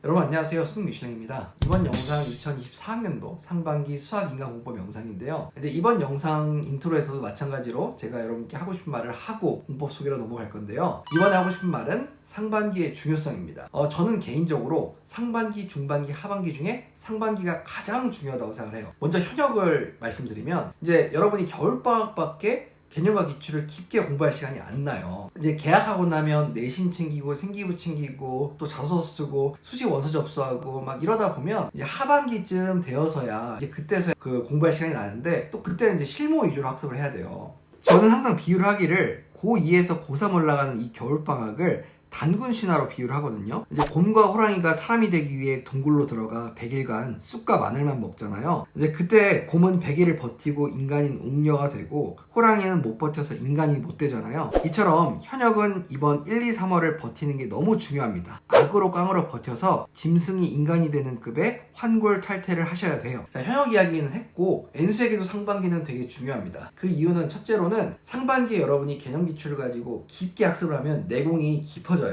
여러분 안녕하세요. 수능 미슐랭입니다. 이번 영상 2024학년도 상반기 수학 인간 공법 영상인데요. 근데 이번 영상 인트로에서도 마찬가지로 제가 여러분께 하고 싶은 말을 하고 공법 소개로 넘어갈 건데요. 이번에 하고 싶은 말은 상반기의 중요성입니다. 저는 개인적으로 상반기, 중반기, 하반기 중에 상반기가 가장 중요하다고 생각을 해요. 먼저 현역을 말씀드리면 이제 여러분이 겨울방학밖에 개념과 기출을 깊게 공부할 시간이 안 나요. 이제 개학하고 나면 내신 챙기고 생기부 챙기고 또 자소서 쓰고 수시 원서 접수하고 막 이러다 보면 이제 하반기쯤 되어서야 이제 그때서야 그 공부할 시간이 나는데 또 그때는 이제 실무 위주로 학습을 해야 돼요. 저는 항상 비유를 하기를 고2에서 고3 올라가는 이 겨울방학을 단군 신화로 비유를 하거든요. 이제 곰과 호랑이가 사람이 되기 위해 동굴로 들어가 100일간 쑥과 마늘만 먹잖아요. 이제 그때 곰은 100일을 버티고 인간인 옥녀가 되고 호랑이는 못 버텨서 인간이 못 되잖아요. 이처럼 현역은 이번 1, 2, 3월을 버티는 게 너무 중요합니다. 악으로 깡으로 버텨서 짐승이 인간이 되는 급의 환골탈태를 하셔야 돼요. 자, 현역 이야기는 했고 N수에게도 상반기는 되게 중요합니다. 그 이유는 첫째로는 상반기에 여러분이 개념 기출을 가지고 깊게 학습을 하면 내공이 깊어져요.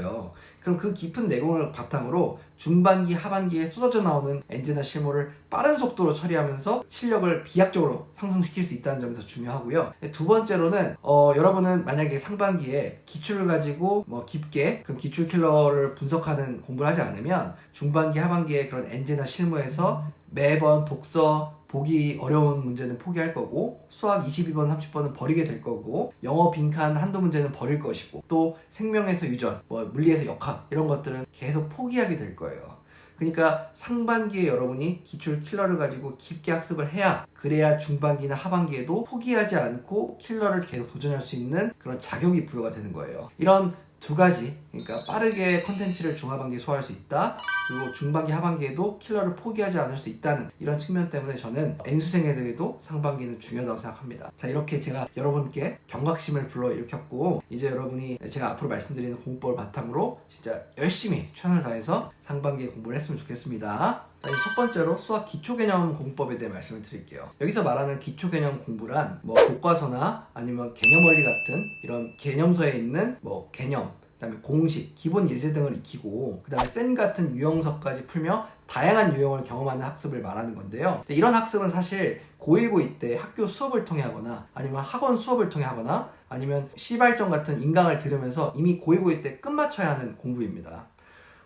그럼 그 깊은 내공을 바탕으로 중반기, 하반기에 쏟아져 나오는 엔제나 실무를 빠른 속도로 처리하면서 실력을 비약적으로 상승시킬 수 있다는 점에서 중요하고요. 두 번째로는 여러분은 만약에 상반기에 기출을 가지고 깊게 그럼 기출 킬러를 분석하는 공부를 하지 않으면 중반기, 하반기에 그런 엔제나 실무에서 매번 독서 보기 어려운 문제는 포기할 거고 수학 22번, 30번은 버리게 될 거고 영어 빈칸 한두 문제는 버릴 것이고 또 생명에서 유전, 물리에서 역학 이런 것들은 계속 포기하게 될 거예요. 그러니까 상반기에 여러분이 기출 킬러를 가지고 깊게 학습을 해야 그래야 중반기나 하반기에도 포기하지 않고 킬러를 계속 도전할 수 있는 그런 자격이 부여가 되는 거예요. 이런 두 가지, 그러니까 빠르게 컨텐츠를 중하반기에 소화할 수 있다, 그리고 중반기, 하반기에도 킬러를 포기하지 않을 수 있다는 이런 측면 때문에 저는 N수생에게도 상반기는 중요하다고 생각합니다. 자, 이렇게 제가 여러분께 경각심을 불러일으켰고 이제 여러분이 제가 앞으로 말씀드리는 공법을 바탕으로 진짜 열심히 최선을 다해서 상반기에 공부를 했으면 좋겠습니다. 자, 이제 첫 번째로 수학 기초개념 공법에 대해 말씀을 드릴게요. 여기서 말하는 기초개념 공부란 교과서나 아니면 개념원리 같은 이런 개념서에 있는 개념, 그다음에 공식, 기본 예제 등을 익히고 그다음에 센 같은 유형서까지 풀며 다양한 유형을 경험하는 학습을 말하는 건데요. 이런 학습은 사실 고1, 고2 때 학교 수업을 통해 하거나 아니면 학원 수업을 통해 하거나 아니면 시발점 같은 인강을 들으면서 이미 고1, 고2 때 끝마쳐야 하는 공부입니다.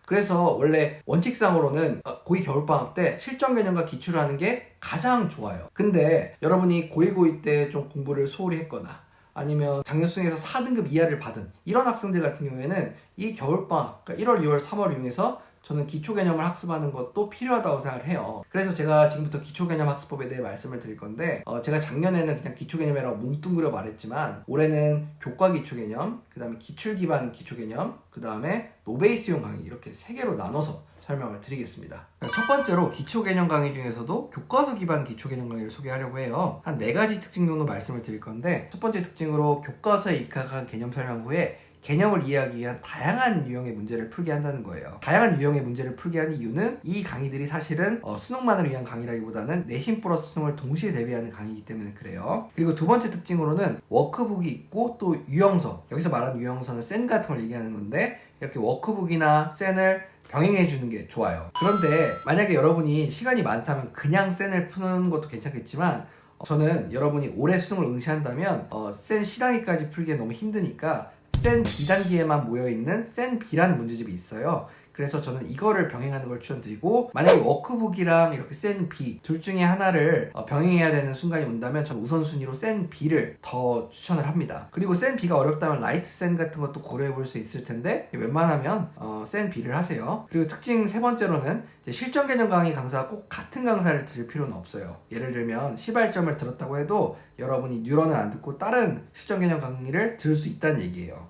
그래서 원래 원칙상으로는 고2 겨울방학 때 실전 개념과 기출을 하는 게 가장 좋아요. 근데 여러분이 고1, 고2 때 좀 공부를 소홀히 했거나 아니면 작년 수능에서 4등급 이하를 받은 이런 학생들 같은 경우에는 이 겨울방학, 그러니까 1월, 2월, 3월을 이용해서 저는 기초개념을 학습하는 것도 필요하다고 생각을 해요. 그래서 제가 지금부터 기초개념 학습법에 대해 말씀을 드릴 건데 제가 작년에는 그냥 기초개념이라고 뭉뚱그려 말했지만 올해는 교과 기초개념, 그 다음에 기출기반 기초개념, 그 다음에 노베이스용 강의 이렇게 3개로 나눠서 설명을 드리겠습니다. 첫 번째로 기초개념 강의 중에서도 교과서 기반 기초개념 강의를 소개하려고 해요. 한 4가지 특징 정도 말씀을 드릴 건데 첫 번째 특징으로 교과서에 입각한 개념 설명 후에 개념을 이해하기 위한 다양한 유형의 문제를 풀게 한다는 거예요. 다양한 유형의 문제를 풀게 하는 이유는 이 강의들이 사실은 수능만을 위한 강의라기보다는 내신 플러스 수능을 동시에 대비하는 강의이기 때문에 그래요. 그리고 두 번째 특징으로는 워크북이 있고 또 유형서, 여기서 말하는 유형서는 센 같은 걸 얘기하는 건데 이렇게 워크북이나 센을 병행해 주는 게 좋아요. 그런데 만약에 여러분이 시간이 많다면 그냥 센을 푸는 것도 괜찮겠지만 저는 여러분이 올해 수능을 응시한다면 센 C단계까지 풀기에 너무 힘드니까 센 B단계에만 모여있는 센 B라는 문제집이 있어요. 그래서 저는 이거를 병행하는 걸 추천드리고 만약에 워크북이랑 이렇게 센 B 둘 중에 하나를 병행해야 되는 순간이 온다면 저는 우선순위로 센 B를 더 추천을 합니다. 그리고 센 B가 어렵다면 라이트 센 같은 것도 고려해 볼 수 있을 텐데 웬만하면 센 B를 하세요. 그리고 특징 세 번째로는 이제 실전 개념 강의 강사가 꼭 같은 강사를 들을 필요는 없어요. 예를 들면 시발점을 들었다고 해도 여러분이 뉴런을 안 듣고 다른 실전 개념 강의를 들을 수 있다는 얘기예요.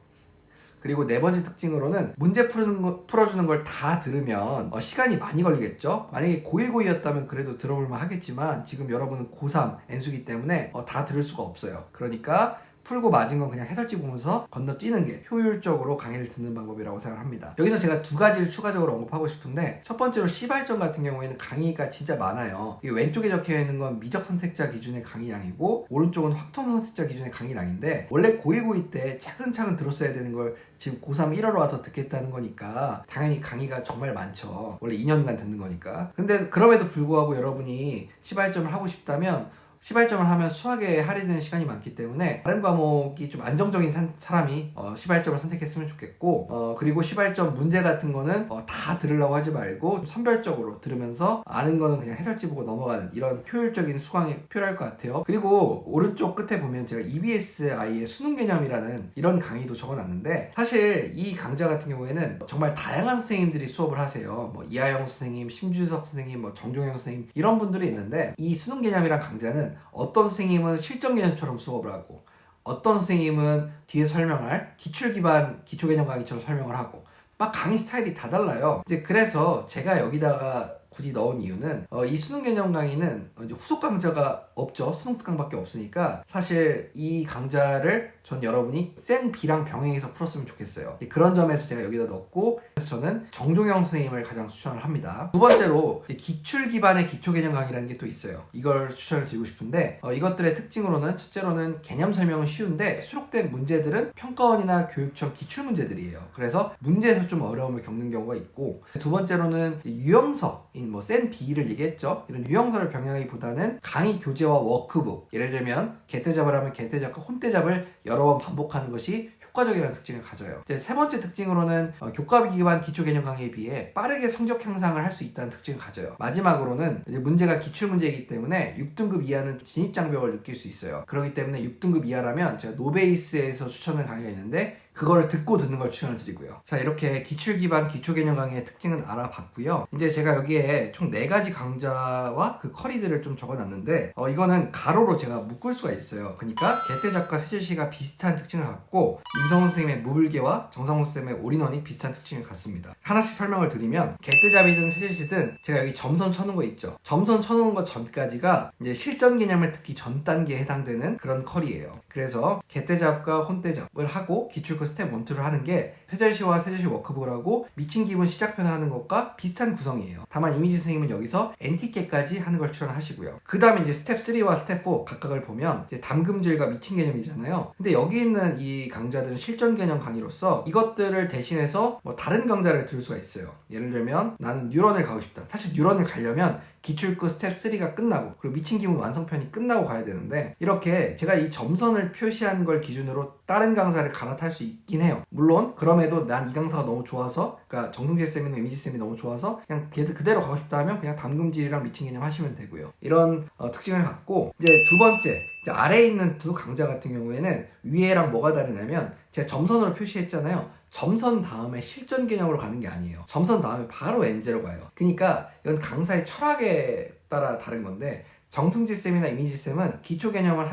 그리고 네 번째 특징으로는 문제 풀어주는 걸 다 들으면 시간이 많이 걸리겠죠? 만약에 고1, 고2였다면 그래도 들어볼만 하겠지만 지금 여러분은 고3, N수기 때문에 다 들을 수가 없어요. 그러니까 풀고 맞은 건 그냥 해설지 보면서 건너뛰는 게 효율적으로 강의를 듣는 방법이라고 생각합니다. 여기서 제가 두 가지를 추가적으로 언급하고 싶은데, 첫 번째로 시발점 같은 경우에는 강의가 진짜 많아요. 이 왼쪽에 적혀있는 건 미적 선택자 기준의 강의량이고, 오른쪽은 확통 선택자 기준의 강의량인데, 원래 고1 때 차근차근 들었어야 되는 걸 지금 고3 1월로 와서 듣겠다는 거니까 당연히 강의가 정말 많죠. 원래 2년간 듣는 거니까. 근데 그럼에도 불구하고 여러분이 시발점을 하고 싶다면, 시발점을 하면 수학에 할애되는 시간이 많기 때문에 다른 과목이 좀 안정적인 사람이 시발점을 선택했으면 좋겠고, 그리고 시발점 문제 같은 거는 다 들으려고 하지 말고 선별적으로 들으면서 아는 거는 그냥 해설지 보고 넘어가는 이런 효율적인 수강이 필요할 것 같아요. 그리고 오른쪽 끝에 보면 제가 EBSI의 수능 개념이라는 이런 강의도 적어놨는데, 사실 이 강좌 같은 경우에는 정말 다양한 선생님들이 수업을 하세요. 뭐 이하영 선생님, 심주석 선생님, 뭐 정종영 선생님 이런 분들이 있는데, 이 수능 개념이란 강좌는 어떤 선생님은 실전 개념처럼 수업을 하고, 어떤 선생님은 뒤에 설명할 기출 기반 기초 개념 강의처럼 설명을 하고, 막 강의 스타일이 다 달라요. 이제 그래서 제가 여기다가 굳이 넣은 이유는 이 수능 개념 강의는 이제 후속 강좌가 없죠. 수능 특강밖에 없으니까 사실 이 강좌를 전 여러분이 센 B랑 병행해서 풀었으면 좋겠어요. 그런 점에서 제가 여기다 넣었고, 그래서 저는 정종영 선생님을 가장 추천을 합니다. 두 번째로 기출 기반의 기초 개념 강의라는 게 또 있어요. 이걸 추천을 드리고 싶은데, 이것들의 특징으로는 첫째로는 개념 설명은 쉬운데 수록된 문제들은 평가원이나 교육청 기출 문제들이에요. 그래서 문제에서 좀 어려움을 겪는 경우가 있고, 두 번째로는 유형서인 뭐 센 B를 얘기했죠. 이런 유형서를 병행하기보다는 강의 교재와 워크북, 예를 들면 개떼잡을 하면 개떼잡과 혼떼잡을 여러 번 반복하는 것이 효과적이라는 특징을 가져요. 이제 세 번째 특징으로는 교과 기반 기초 개념 강의에 비해 빠르게 성적 향상을 할 수 있다는 특징을 가져요. 마지막으로는 이제 문제가 기출 문제이기 때문에 6등급 이하는 진입 장벽을 느낄 수 있어요. 그렇기 때문에 6등급 이하라면 제가 노베이스에서 추천하는 강의가 있는데, 그거를 듣고 듣는 걸 추천을 드리고요. 자, 이렇게 기출 기반 기초 개념 강의의 특징은 알아봤고요. 이제 제가 여기에 총 4가지 강좌와 그 커리들을 좀 적어놨는데, 이거는 가로로 제가 묶을 수가 있어요. 그러니까 개떼잡과 세제시가 비슷한 특징을 갖고, 임성훈 선생님의 무불개와 정상훈 선생님의 올인원이 비슷한 특징을 갖습니다. 하나씩 설명을 드리면, 개떼잡이든 세제시든 제가 여기 점선 쳐놓은 거 있죠. 점선 쳐놓은 거 전까지가 이제 실전 개념을 듣기 전 단계에 해당되는 그런 커리예요. 그래서 개떼잡과 혼떼잡을 하고 기출 스텝 1, 2를 하는 게 세절시와 세절시 워크북을 하고 미친 기분 시작편을 하는 것과 비슷한 구성이에요. 다만 이미지 선생님은 여기서 NT께까지 하는 걸 추천하시고요. 그 다음에 이제 스텝 3와 스텝 4 각각을 보면 이제 담금질과 미친 개념이잖아요. 근데 여기 있는 이 강좌들은 실전 개념 강의로서 이것들을 대신해서 뭐 다른 강좌를 들을 수가 있어요. 예를 들면 나는 뉴런을 가고 싶다. 사실 뉴런을 가려면 기출급 스텝 3가 끝나고, 그리고 미친 기분 완성편이 끝나고 가야 되는데, 이렇게 제가 이 점선을 표시한 걸 기준으로 다른 강사를 갈아탈 수 있긴 해요. 물론 그럼에도 난 이 강사가 너무 좋아서, 그러니까 정승재 쌤이나 이미지 쌤이 너무 좋아서 그냥 그대로 가고 싶다 하면 그냥 담금질이랑 미친 개념 하시면 되고요. 이런 특징을 갖고, 이제 두 번째, 이제 아래에 있는 두 강좌 같은 경우에는 위에랑 뭐가 다르냐면, 제가 점선으로 표시했잖아요. 점선 다음에 실전 개념으로 가는 게 아니에요. 점선 다음에 바로 엔제로 가요. 그러니까 이건 강사의 철학에 따라 다른 건데, 정승지 쌤이나 이미지 쌤은 기초 개념을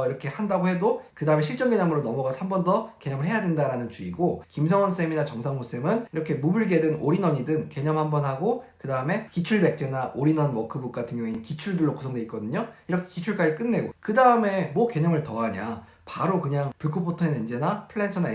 이렇게 한다고 해도 그 다음에 실전 개념으로 넘어가서 한 번 더 개념을 해야 된다라는 주의고, 김성원 쌤이나 정상우 쌤은 이렇게 무불개든 올인원이든 개념 한 번 하고 그 다음에 기출 백제나 올인원 워크북 같은 경우에는 기출들로 구성되어 있거든요. 이렇게 기출까지 끝내고 그 다음에 뭐 개념을 더하냐, 바로 그냥 불크포터인 엔제나 플랜서나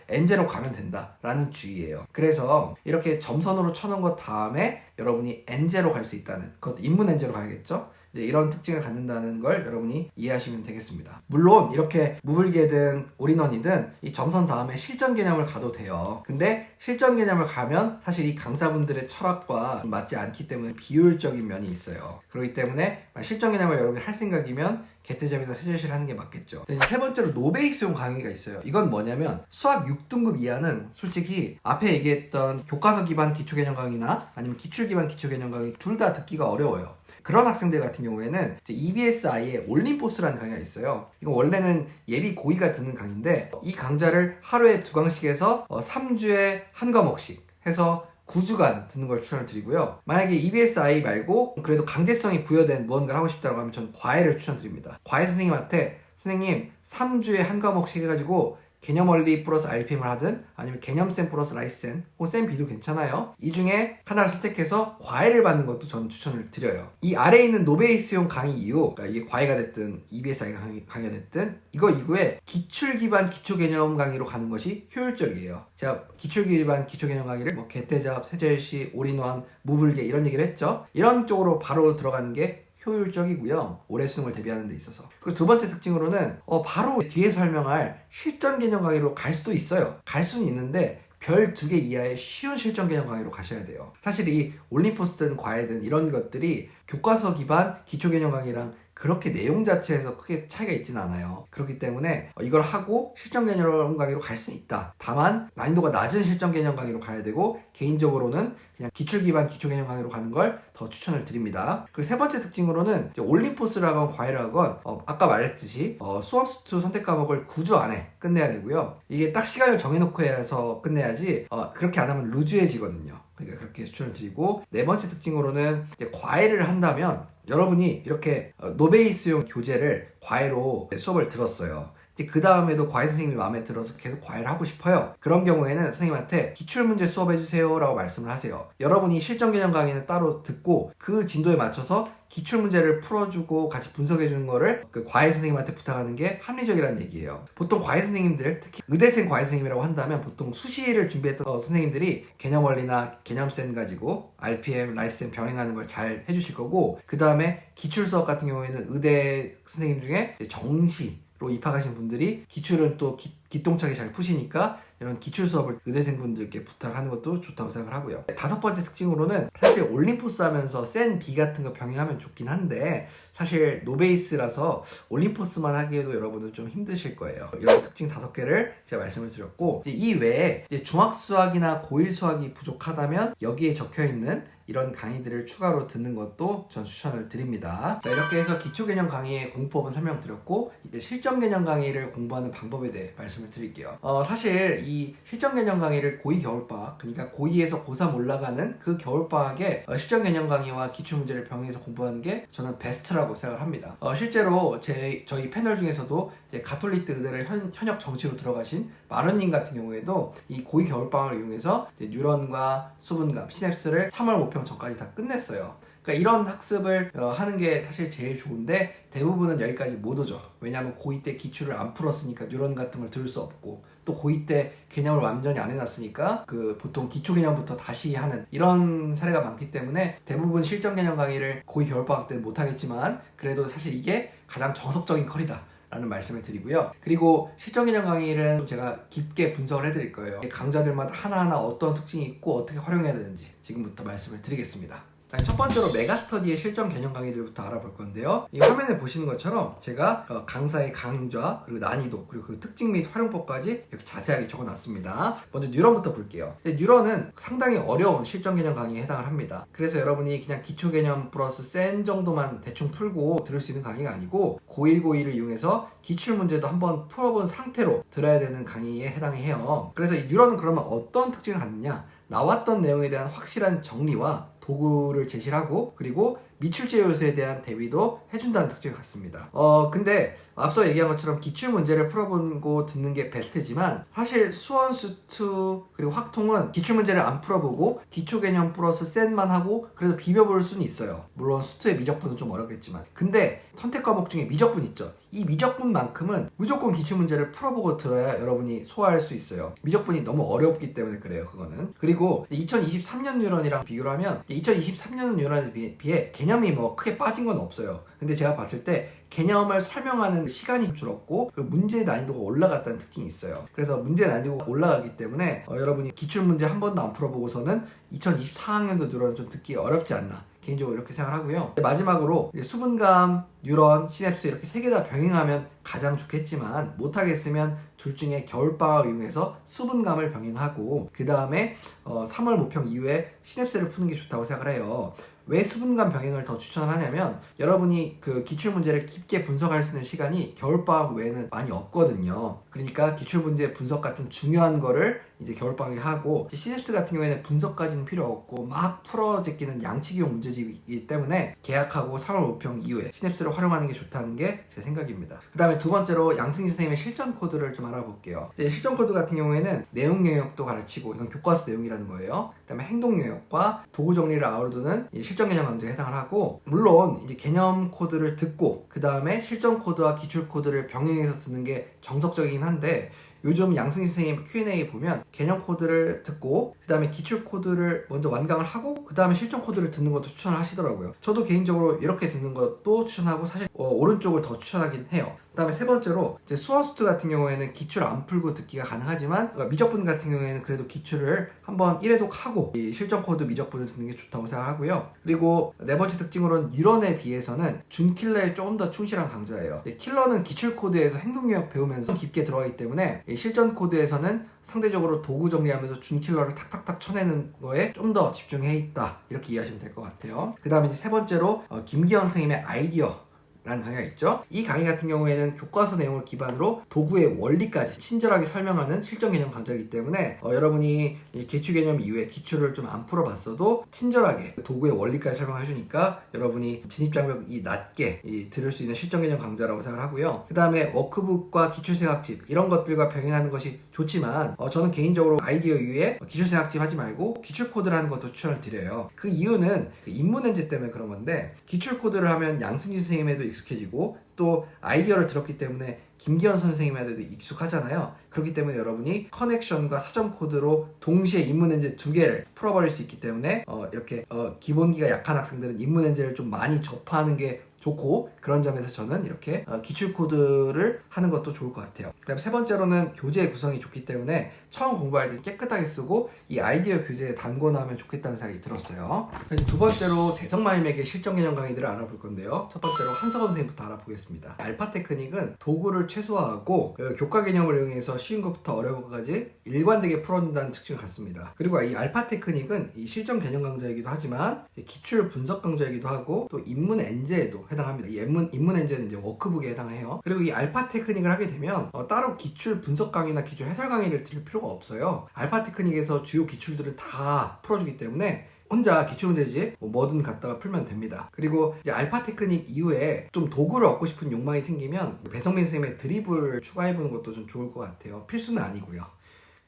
엔제로 가면 된다라는 주의예요. 그래서 이렇게 점선으로 쳐놓은 것 다음에 여러분이 엔제로 갈 수 있다는, 그것도 인문 엔제로 가야겠죠? 이제 이런 특징을 갖는다는 걸 여러분이 이해하시면 되겠습니다. 물론 이렇게 무불개든 올인원이든 이 점선 다음에 실전 개념을 가도 돼요. 근데 실전 개념을 가면 사실 이 강사분들의 철학과 맞지 않기 때문에 비효율적인 면이 있어요. 그렇기 때문에 실전 개념을 여러분이 할 생각이면 개떼잡이나 세제시를 하는 게 맞겠죠. 세 번째로 노베이스용 강의가 있어요. 이건 뭐냐면 수학 6등급 이하는 솔직히 앞에 얘기했던 교과서 기반 기초개념 강의나 아니면 기출 기반 기초개념 강의 둘 다 듣기가 어려워요. 그런 학생들 같은 경우에는 EBSI의 올림포스라는 강의가 있어요. 이거 원래는 예비 고2가 듣는 강의인데, 이 강좌를 하루에 2강씩해서 3주에 한 과목씩 해서 9주간 듣는 걸 추천을 드리고요. 만약에 EBSI 말고 그래도 강제성이 부여된 무언가를 하고 싶다고 하면 저는 과외를 추천드립니다. 과외 선생님한테 선생님 3주에 한 과목씩 해가지고 개념 원리 플러스 RPM을 하든 아니면 개념쌤 플러스 라이센 혹은 쌤 B도 괜찮아요. 이 중에 하나를 선택해서 과외를 받는 것도 저는 추천을 드려요. 이 아래에 있는 노베이스용 강의 이후, 그러니까 이게 과외가 됐든 EBSI 강의가 됐든 이거 이후에 기출 기반 기초 개념 강의로 가는 것이 효율적이에요. 제가 기출 기반 기초 개념 강의를 뭐 개태잡, 세절시, 올인원, 무불개 이런 얘기를 했죠. 이런 쪽으로 바로 들어가는 게 효율적이고요. 올해 수능을 대비하는 데 있어서. 그리고 두 번째 특징으로는 바로 뒤에 설명할 실전 개념 강의로 갈 수도 있어요. 갈 수는 있는데 별 2개 이하의 쉬운 실전 개념 강의로 가셔야 돼요. 사실 이 올림포스든 과외든 이런 것들이 교과서 기반 기초 개념 강의랑 그렇게 내용 자체에서 크게 차이가 있지는 않아요. 그렇기 때문에 이걸 하고 실전 개념 강의로 갈 수는 있다. 다만 난이도가 낮은 실전 개념 강의로 가야 되고 개인적으로는 그냥 기출 기반 기초 개념 강의로 가는 걸 더 추천을 드립니다. 그리고 세 번째 특징으로는 올림포스라건 과외라건 아까 말했듯이 수원수투 선택 과목을 9주 안에 끝내야 되고요. 이게 딱 시간을 정해놓고 해서 끝내야지 그렇게 안 하면 루즈해지거든요. 그러니까 그렇게 추천을 드리고, 네 번째 특징으로는 이제 과외를 한다면 여러분이 이렇게 노베이스용 교재를 과외로 수업을 들었어요. 그 다음에도 과외 선생님이 마음에 들어서 계속 과외를 하고 싶어요. 그런 경우에는 선생님한테 기출문제 수업해주세요 라고 말씀을 하세요. 여러분이 실전 개념 강의는 따로 듣고 그 진도에 맞춰서 기출문제를 풀어주고 같이 분석해주는 거를 그 과외 선생님한테 부탁하는 게 합리적이라는 얘기예요. 보통 과외 선생님들, 특히 의대생 과외 선생님이라고 한다면 보통 수시를 준비했던 선생님들이 개념 원리나 개념센 가지고 RPM, 라이센 병행하는 걸 잘 해주실 거고, 그 다음에 기출 수업 같은 경우에는 의대 선생님 중에 정시로 입학하신 분들이 기출은 또 기똥차게 잘 푸시니까 이런 기출 수업을 의대생분들께 부탁하는 것도 좋다고 생각을 하고요. 다섯 번째 특징으로는 사실 올림포스 하면서 센 B 같은 거 병행하면 좋긴 한데 사실 노베이스라서 올림포스만 하기에도 여러분은 좀 힘드실 거예요. 이런 특징 5개를 제가 말씀을 드렸고, 이 외에 이제 중학 수학이나 고1 수학이 부족하다면 여기에 적혀있는 이런 강의들을 추가로 듣는 것도 전 추천을 드립니다. 자, 이렇게 해서 기초개념 강의의 공부법은 설명드렸고, 이제 실전 개념 강의를 공부하는 방법에 대해 말씀을 드릴게요. 사실 이 실전 개념 강의를 고2 겨울방학, 그러니까 고2에서 고3 올라가는 그 겨울방학에 실전 개념 강의와 기출문제를 병행해서 공부하는 게 저는 베스트라고 생각을 합니다. 실제로 저희 패널 중에서도 이제 가톨릭대 의대를 현역 정시로 들어가신 마른님 같은 경우에도 이 고2 겨울방학을 이용해서 이제 뉴런과 수분감, 시냅스를 3월 모평 전까지 다 끝냈어요. 그러니까 이런 학습을 하는 게 사실 제일 좋은데 대부분은 여기까지 못 오죠. 왜냐하면 고2 때 기출을 안 풀었으니까 뉴런 같은 걸 들을 수 없고, 또 고2 때 개념을 완전히 안 해놨으니까 보통 기초 개념부터 다시 하는 이런 사례가 많기 때문에 대부분 실전 개념 강의를 고2 겨울방학 때는 못 하겠지만 그래도 사실 이게 가장 정석적인 컬이다 라는 말씀을 드리고요. 그리고 실전 개념 강의는 제가 깊게 분석을 해드릴 거예요. 강좌들마다 하나하나 어떤 특징이 있고 어떻게 활용해야 되는지 지금부터 말씀을 드리겠습니다. 첫 번째로 메가스터디의 실전 개념 강의들부터 알아볼 건데요. 이 화면에 보시는 것처럼 제가 강사의 강좌, 그리고 난이도, 그리고 그 특징 및 활용법까지 이렇게 자세하게 적어놨습니다. 먼저 뉴런부터 볼게요. 뉴런은 상당히 어려운 실전 개념 강의에 해당을 합니다. 그래서 여러분이 그냥 기초 개념 플러스 센 정도만 대충 풀고 들을 수 있는 강의가 아니고 고1, 고2를 이용해서 기출 문제도 한번 풀어본 상태로 들어야 되는 강의에 해당이 해요. 그래서 이 뉴런은 그러면 어떤 특징을 갖느냐? 나왔던 내용에 대한 확실한 정리와 도구를 제시를 하고, 그리고 미출제 요소에 대한 대비도 해준다는 특징을 갖습니다. 근데 앞서 얘기한 것처럼 기출 문제를 풀어보고 듣는 게 베스트지만 사실 수원, 수투, 그리고 확통은 기출 문제를 안 풀어보고 기초 개념 플러스 센만 하고 그래도 비벼볼 수는 있어요. 물론 수투의 미적분은 좀 어렵겠지만. 근데 선택 과목 중에 미적분 있죠. 이 미적분만큼은 무조건 기출 문제를 풀어보고 들어야 여러분이 소화할 수 있어요. 미적분이 너무 어렵기 때문에 그래요, 그거는. 그리고 2023년 뉴런이랑 비교를 하면 2023년 뉴런에 비해 개념이 뭐 크게 빠진 건 없어요. 근데 제가 봤을 때 개념을 설명하는 시간이 줄었고 문제 난이도가 올라갔다는 특징이 있어요. 그래서 문제 난이도가 올라가기 때문에 여러분이 기출문제 한 번도 안 풀어보고서는 2024학년도 뉴런은 좀 듣기 어렵지 않나, 개인적으로 이렇게 생각하고요. 마지막으로 수분감, 뉴런, 시냅스 이렇게 3개 다 병행하면 가장 좋겠지만 못하겠으면 둘 중에 겨울방학을 이용해서 수분감을 병행하고 그 다음에 3월 모평 이후에 시냅스를 푸는 게 좋다고 생각을 해요. 왜 수분감 병행을 더 추천을 하냐면 여러분이 그 기출문제를 깊게 분석할 수 있는 시간이 겨울방학 외에는 많이 없거든요. 그러니까 기출문제 분석 같은 중요한 거를 이제 겨울방학에 하고, 시냅스 같은 경우에는 분석까지는 필요 없고 막 풀어 제끼는 양치기용 문제집이기 때문에 계약하고 3월 모평 이후에 시냅스를 활용하는 게 좋다는 게 제 생각입니다. 그 다음에 두 번째로 양승희 선생님의 실전 코드를 좀 알아볼게요. 이제 실전 코드 같은 경우에는 내용 영역도 가르치고, 이건 교과서 내용이라는 거예요. 그 다음에 행동 영역과 도구 정리를 아우르는 실전 개념 강좌에 해당을 하고, 물론 이제 개념 코드를 듣고 그 다음에 실전 코드와 기출 코드를 병행해서 듣는 게 정석적이긴 한데, 요즘 양승희 선생님 Q&A 보면 개념 코드를 듣고 그 다음에 기출 코드를 먼저 완강을 하고 그 다음에 실전 코드를 듣는 것도 추천을 하시더라고요. 저도 개인적으로 이렇게 듣는 것도 추천하고, 사실 오른쪽을 더 추천하긴 해요. 그 다음에 세 번째로 이제 수원수트 같은 경우에는 기출 안 풀고 듣기가 가능하지만, 미적분 같은 경우에는 그래도 기출을 한번 1회독 하고 이 실전 코드 미적분을 듣는 게 좋다고 생각하고요. 그리고 네 번째 특징으로는 뉴런에 비해서는 준킬러에 조금 더 충실한 강좌예요. 킬러는 기출 코드에서 행동 영역 배우면서 깊게 들어가기 때문에 실전 코드에서는 상대적으로 도구 정리하면서 준킬러를 탁탁탁 쳐내는 거에 좀 더 집중해 있다, 이렇게 이해하시면 될 것 같아요. 그 다음에 이제 세 번째로 김기현 선생님의 아이디어 라는 강의가 있죠. 이 강의 같은 경우에는 교과서 내용을 기반으로 도구의 원리까지 친절하게 설명하는 실전 개념 강좌이기 때문에 여러분이 기출 개념 이후에 기출을 좀 안 풀어봤어도 친절하게 도구의 원리까지 설명해 주니까 여러분이 진입장벽이 낮게 들을 수 있는 실전 개념 강좌라고 생각을 하고요. 그 다음에 워크북과 기출생각집 이런 것들과 병행하는 것이 좋지만, 저는 개인적으로 아이디어 이후에 기출생각집 하지 말고 기출코드라는 것도 추천을 드려요. 그 이유는 그 입문엔제 때문에 그런 건데, 기출코드를 하면 양승진 선생님에도 익숙해지고 또 아이디어를 들었기 때문에 김기현 선생님한테도 익숙하잖아요. 그렇기 때문에 여러분이 커넥션과 사전 코드로 동시에 입문엔제 2개를 풀어버릴 수 있기 때문에 이렇게 기본기가 약한 학생들은 입문엔제를 좀 많이 접하는 게 좋고, 그런 점에서 저는 이렇게 기출 코드를 하는 것도 좋을 것 같아요. 그 다음 세 번째로는 교재 구성이 좋기 때문에 처음 공부할 때 깨끗하게 쓰고 이 아이디어 교재에 단권하면 좋겠다는 생각이 들었어요. 두 번째로 대성마임에게 실전 개념 강의들을 알아볼 건데요. 첫 번째로 한석원 선생님부터 알아보겠습니다. 알파 테크닉은 도구를 최소화하고 교과 개념을 이용해서 쉬운 것부터 어려운 것까지 일관되게 풀어준다는 특징을 갖습니다. 그리고 이 알파 테크닉은 이 실전 개념 강좌이기도 하지만 기출 분석 강좌이기도 하고, 또 입문 엔제에도 해당합니다. 이 입문 엔제는 이제 워크북에 해당해요. 그리고 이 알파 테크닉을 하게 되면 따로 기출 분석 강의나 기출 해설 강의를 들을 필요가 없어요. 알파 테크닉에서 주요 기출들을 다 풀어주기 때문에 혼자 기출문제집 뭐든 갖다가 풀면 됩니다. 그리고 이제 알파 테크닉 이후에 좀 도구를 얻고 싶은 욕망이 생기면 배성민 선생님의 드리블을 추가해보는 것도 좀 좋을 것 같아요. 필수는 아니고요.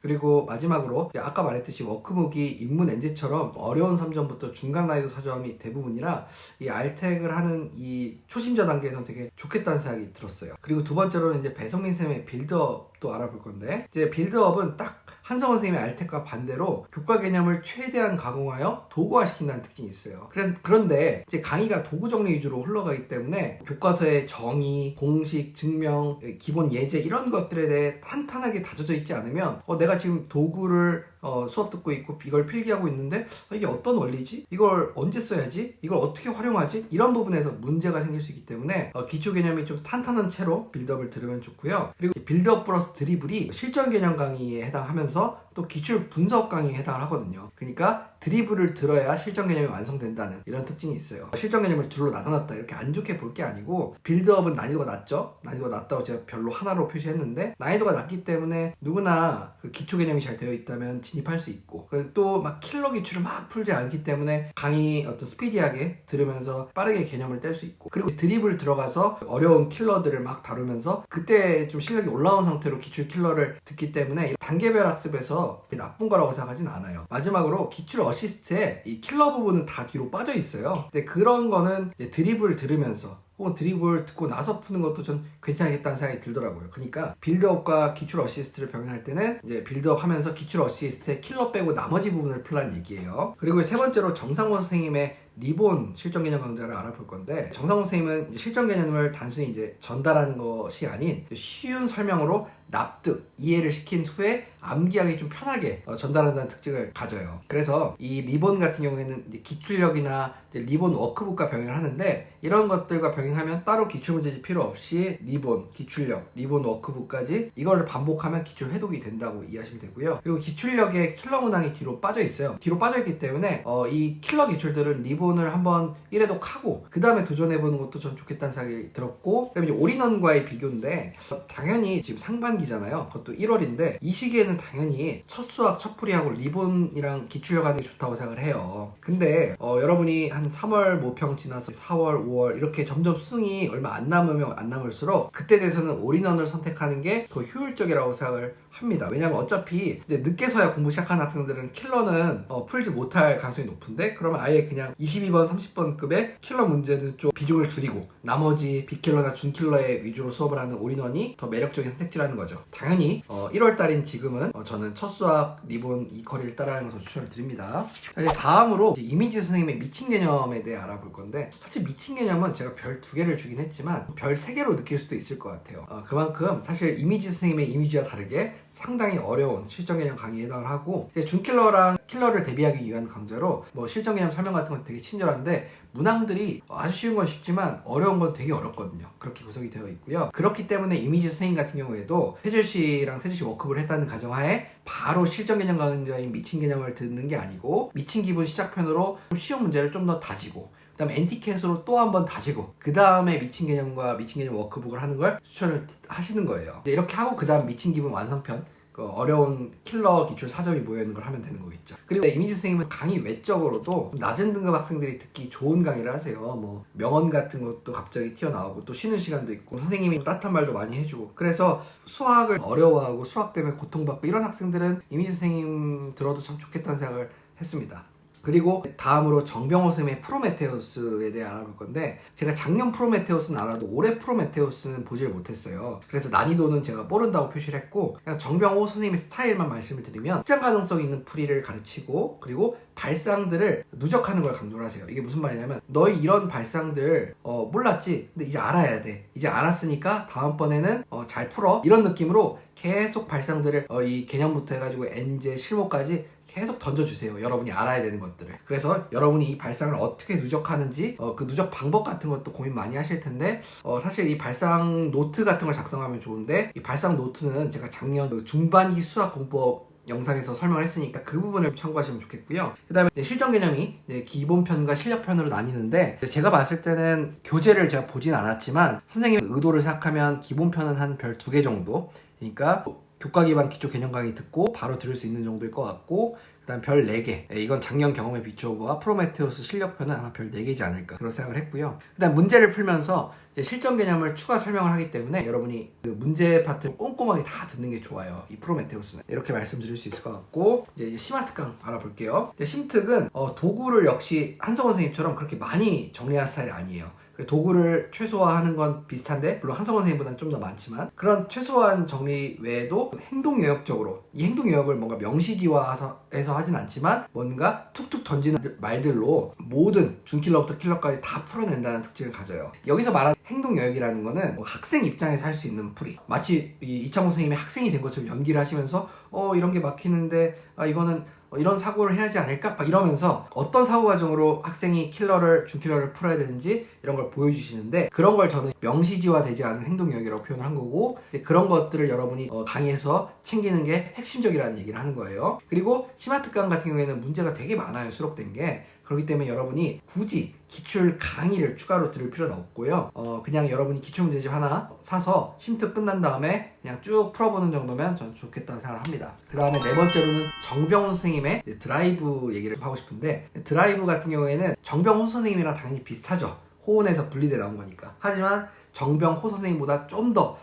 그리고 마지막으로 아까 말했듯이 워크북이 입문 엔제처럼 어려운 3점부터 중간 난이도 4점이 대부분이라 이 알텍을 하는 이 초심자 단계에서는 되게 좋겠다는 생각이 들었어요. 그리고 두 번째로는 이제 배성민 선생님의 빌드업도 알아볼 건데, 이제 빌드업은 딱 한성원 선생님의 알텍과 반대로 교과 개념을 최대한 가공하여 도구화시킨다는 특징이 있어요. 그런데 이제 강의가 도구 정리 위주로 흘러가기 때문에 교과서의 정의, 공식, 증명, 기본 예제 이런 것들에 대해 탄탄하게 다져져 있지 않으면 내가 지금 도구를 수업 듣고 있고 이걸 필기하고 있는데 이게 어떤 원리지? 이걸 언제 써야지? 이걸 어떻게 활용하지? 이런 부분에서 문제가 생길 수 있기 때문에 기초 개념이 좀 탄탄한 채로 빌드업을 들으면 좋고요. 그리고 빌드업 플러스 드리블이 실전 개념 강의에 해당하면서 또 기출 분석 강의에 해당을 하거든요. 그러니까 드리블을 들어야 실전 개념이 완성된다는 이런 특징이 있어요. 실전 개념을 둘로 나눠놨다 이렇게 안 좋게 볼 게 아니고, 빌드업은 난이도가 낮죠? 난이도가 낮다고 제가 별로 하나로 표시했는데, 난이도가 낮기 때문에 누구나 그 기초 개념이 잘 되어 있다면 진입할 수 있고, 또 막 킬러 기출을 막 풀지 않기 때문에 강의 스피디하게 들으면서 빠르게 개념을 뗄 수 있고, 그리고 드리블 들어가서 어려운 킬러들을 막 다루면서 그때 좀 실력이 올라온 상태로 기출 킬러를 듣기 때문에 단계별 학습에서 나쁜 거라고 생각하진 않아요. 마지막으로 기출 어시스트에 이 킬러 부분은 다 뒤로 빠져 있어요. 근데 그런 거는 이제 드리블 들으면서 혹은 드리블 듣고 나서 푸는 것도 전 괜찮겠다는 생각이 들더라고요. 그러니까 빌드업과 기출 어시스트를 병행할 때는 이제 빌드업 하면서 기출 어시스트에 킬러 빼고 나머지 부분을 풀라는 얘기예요. 그리고 세 번째로 정상호 선생님의 리본 실전 개념 강좌를 알아볼 건데, 정상호 선생님은 이제 실전 개념을 단순히 이제 전달하는 것이 아닌 쉬운 설명으로 납득, 이해를 시킨 후에 암기하기 좀 편하게 전달한다는 특징을 가져요. 그래서 이 리본 같은 경우에는 이제 기출력이나 이제 리본 워크북과 병행을 하는데, 이런 것들과 병행하면 따로 기출문제집 필요 없이 리본, 기출력, 리본 워크북까지 이거를 반복하면 기출 회독이 된다고 이해하시면 되고요. 그리고 기출력에 킬러 문항이 뒤로 빠져 있어요. 뒤로 빠져 있기 때문에 이 킬러 기출들은 리본 기본을 한번 1회독 하고 그 다음에 도전해보는 것도 전 좋겠다는 생각이 들었고, 그다음에 이제 올인원과의 비교인데 당연히 지금 상반기잖아요. 그것도 1월인데 이 시기에는 당연히 첫 수학, 첫 풀이하고 리본이랑 기출력 하는 게 좋다고 생각을 해요. 근데 여러분이 한 3월 모평 지나서 4월, 5월 이렇게 점점 수능이 얼마 안 남으면 안 남을수록 그때 돼서는 올인원을 선택하는 게 더 효율적이라고 생각을 합니다. 왜냐면 어차피 이제 늦게서야 공부 시작하는 학생들은 킬러는 풀지 못할 가능성이 높은데, 그러면 아예 그냥 22번, 30번급의 킬러 문제는 좀 비중을 줄이고 나머지 빅킬러나 준킬러의 위주로 수업을 하는 올인원이 더 매력적인 선택지라는 거죠. 당연히 1월달인 지금은 저는 첫 수학, 리본, 이퀄을 따라하는 것을 추천을 드립니다. 자, 이제 다음으로 이미지 선생님의 미친 개념에 대해 알아볼 건데, 사실 미친 개념은 제가 별 2개를 주긴 했지만 별 3개로 느낄 수도 있을 것 같아요. 그만큼 사실 이미지 선생님의 이미지와 다르게 상당히 어려운 실전 개념 강의에 해당을 하고, 이제 준킬러랑 킬러를 대비하기 위한 강좌로 뭐 실전 개념 설명 같은 건 되게 친절한데 문항들이 아주 쉬운 건 쉽지만 어려운 건 되게 어렵거든요. 그렇게 구성이 되어 있고요. 그렇기 때문에 이미지 선생님 같은 경우에도 세줄씨랑 세줄씨 워크업을 했다는 가정하에 바로 실전 개념 강좌인 미친 개념을 듣는 게 아니고, 미친 기본 시작편으로 쉬운 문제를 좀 더 다지고 그 다음에 엔티켓으로 또 한 번 다지고 그 다음에 미친 개념과 미친 개념 워크북을 하는 걸 추천을 하시는 거예요. 이렇게 하고 그 다음 미친 기본 완성편, 어려운 킬러 기출 4점이 모여있는 걸 하면 되는 거겠죠. 그리고 이미지 선생님은 강의 외적으로도 낮은 등급 학생들이 듣기 좋은 강의를 하세요. 뭐 명언 같은 것도 갑자기 튀어나오고 또 쉬는 시간도 있고 선생님이 따뜻한 말도 많이 해주고, 그래서 수학을 어려워하고 수학 때문에 고통받고 이런 학생들은 이미지 선생님 들어도 참 좋겠다는 생각을 했습니다. 그리고 다음으로 정병호 쌤의 프로메테우스에 대해 알아볼 건데, 제가 작년 프로메테우스는 알아도 올해 프로메테우스는 보질 못했어요. 그래서 난이도는 제가 모른다고 표시를 했고, 그냥 정병호 선생님의 스타일만 말씀을 드리면 확장 가능성 있는 풀이를 가르치고, 그리고 발상들을 누적하는 걸 강조를 하세요. 이게 무슨 말이냐면 너희 이런 발상들 몰랐지? 근데 이제 알아야 돼. 이제 알았으니까 다음번에는 잘 풀어. 이런 느낌으로 계속 발상들을 이 개념부터 해가지고 엔제, 실무까지 계속 던져주세요. 여러분이 알아야 되는 것들을. 그래서 여러분이 이 발상을 어떻게 누적하는지 그 누적 방법 같은 것도 고민 많이 하실 텐데, 사실 이 발상 노트 같은 걸 작성하면 좋은데, 이 발상 노트는 제가 작년 중반기 수학 공법 영상에서 설명을 했으니까 그 부분을 참고하시면 좋겠고요. 그 다음에 실전 개념이 기본편과 실력편으로 나뉘는데, 제가 봤을 때는 교재를 제가 보진 않았지만 선생님 의도를 생각하면 기본편은 한 별 2개 정도, 그러니까 교과 기반 기초 개념 강의 듣고 바로 들을 수 있는 정도일 것 같고, 그 다음 별 4개, 이건 작년 경험에 비추어보아 프로메테우스 실력편은 아마 별 4개이지 않을까 그런 생각을 했고요. 그 다음 문제를 풀면서 이제 실전 개념을 추가 설명을 하기 때문에 여러분이 그 문제 파트를 꼼꼼하게 다 듣는 게 좋아요. 이 프로메테우스는 이렇게 말씀드릴 수 있을 것 같고, 이제 심화특강 알아볼게요. 심특은 도구를 역시 한성원 선생님처럼 그렇게 많이 정리하는 스타일이 아니에요. 도구를 최소화하는 건 비슷한데, 물론 한성원 선생님보다는 좀 더 많지만, 그런 최소한 정리 외에도 행동 영역적으로 이 행동 영역을 뭔가 명시지화해서 하진 않지만 뭔가 툭툭 던지는 말들로 모든 준킬러부터 킬러까지 다 풀어낸다는 특징을 가져요. 여기서 말하는 행동 영역이라는 거는 학생 입장에서 할 수 있는 풀이, 마치 이창호 선생님이 학생이 된 것처럼 연기를 하시면서 이런 게 막히는데 이거는 이런 사고를 해야지 않을까? 막 이러면서 어떤 사고 과정으로 학생이 준킬러를 풀어야 되는지 이런 걸 보여주시는데, 그런 걸 저는 명시지화 되지 않은 행동 영역이라고 표현을 한 거고, 그런 것들을 여러분이 강의에서 챙기는 게 핵심적이라는 얘기를 하는 거예요. 그리고 심화특강 같은 경우에는 문제가 되게 많아요, 수록된 게. 그렇기 때문에 여러분이 굳이 기출 강의를 추가로 들을 필요는 없고요. 그냥 여러분이 기출문제집 하나 사서 심특 끝난 다음에 그냥 쭉 풀어보는 정도면 저는 좋겠다는 생각을 합니다. 그 다음에 4번째로는 정병훈 선생님의 드라이브 얘기를 하고 싶은데, 드라이브 같은 경우에는 정병훈 선생님이랑 당연히 비슷하죠. 호온에서 분리돼 나온 거니까. 하지만 정병호 선생님보다 좀 더